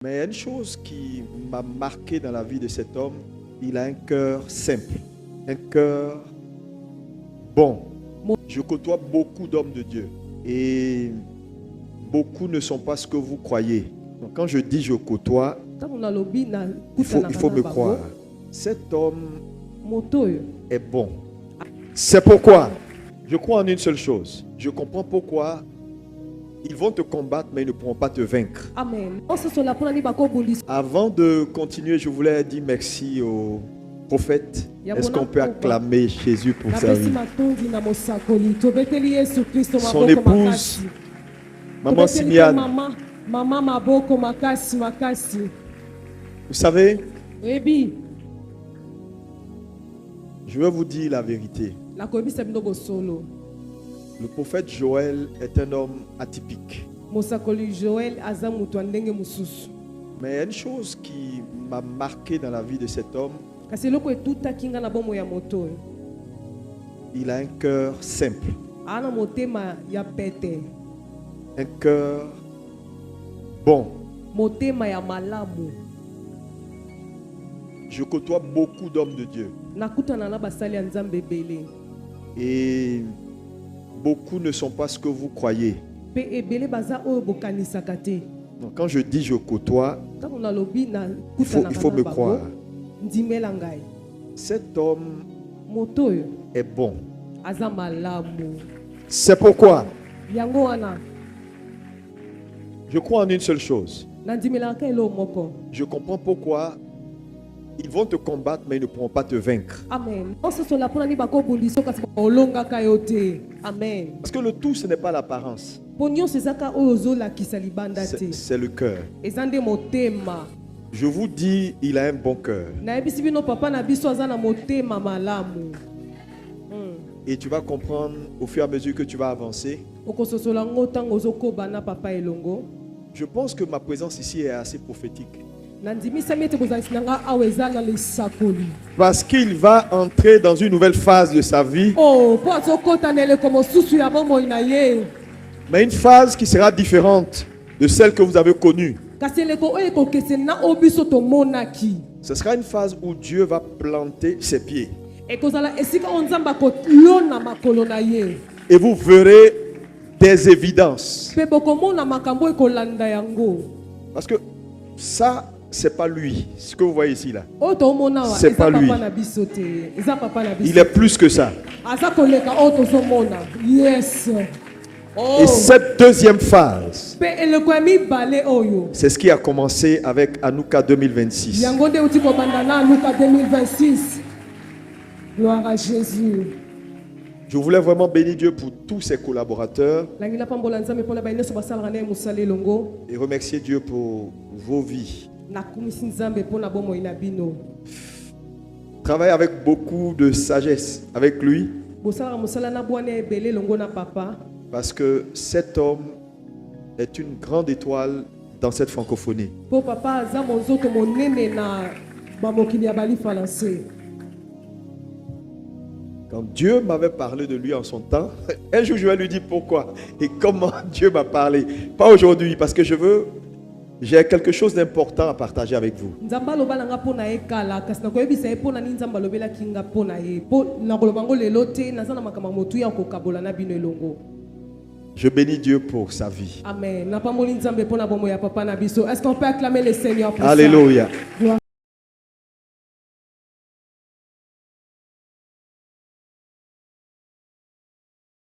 Mais il y a une chose qui m'a marqué dans la vie de cet homme. Il a un cœur simple, un cœur bon. Je côtoie beaucoup d'hommes de Dieu et beaucoup ne sont pas ce que vous croyez. Donc quand je dis je côtoie, il faut me croire. Cet homme est bon. C'est pourquoi je crois en une seule chose. Je comprends pourquoi ils vont te combattre, mais ils ne pourront pas te vaincre. Amen. Avant de continuer, je voulais dire merci au prophète. Est-ce qu'on peut acclamer Jésus pour sa vie? Son épouse, Maman Simiane. Vous savez, je vais vous dire la vérité. Le prophète Joël est un homme atypique. Mais il y a une chose qui m'a marqué dans la vie de cet homme. Il a un cœur simple. Un cœur bon. Je côtoie beaucoup d'hommes de Dieu. Et beaucoup ne sont pas ce que vous croyez. Donc quand je dis je côtoie, il faut me croire. Cet homme est bon. C'est pourquoi je crois en une seule chose. Je comprends pourquoi ils vont te combattre, mais ils ne pourront pas te vaincre. Amen. Parce que le tout, ce n'est pas l'apparence. C'est le cœur. Je vous dis, il a un bon cœur. Et tu vas comprendre au fur et à mesure que tu vas avancer. Je pense que ma présence ici est assez prophétique. Parce qu'il va entrer dans une nouvelle phase de sa vie. Mais une phase qui sera différente de celle que vous avez connue. Ce sera une phase où Dieu va planter ses pieds. Et vous verrez des évidences. Parce que ça, c'est pas lui. Ce que vous voyez ici là, c'est pas lui. Il est plus que ça. Et cette deuxième phase, c'est ce qui a commencé avec Anouka 2026. Gloire à Jésus. Je voulais vraiment bénir Dieu pour tous ses collaborateurs et remercier Dieu pour vos vies. Travaille avec beaucoup de sagesse avec lui, parce que cet homme est une grande étoile dans cette francophonie. Quand Dieu m'avait parlé de lui en son temps, un jour je vais lui dire pourquoi et comment Dieu m'a parlé. Pas aujourd'hui, parce que j'ai quelque chose d'important à partager avec vous. Je bénis Dieu pour sa vie. Amen. Est-ce qu'on peut acclamer le Seigneur pour ça? Alléluia.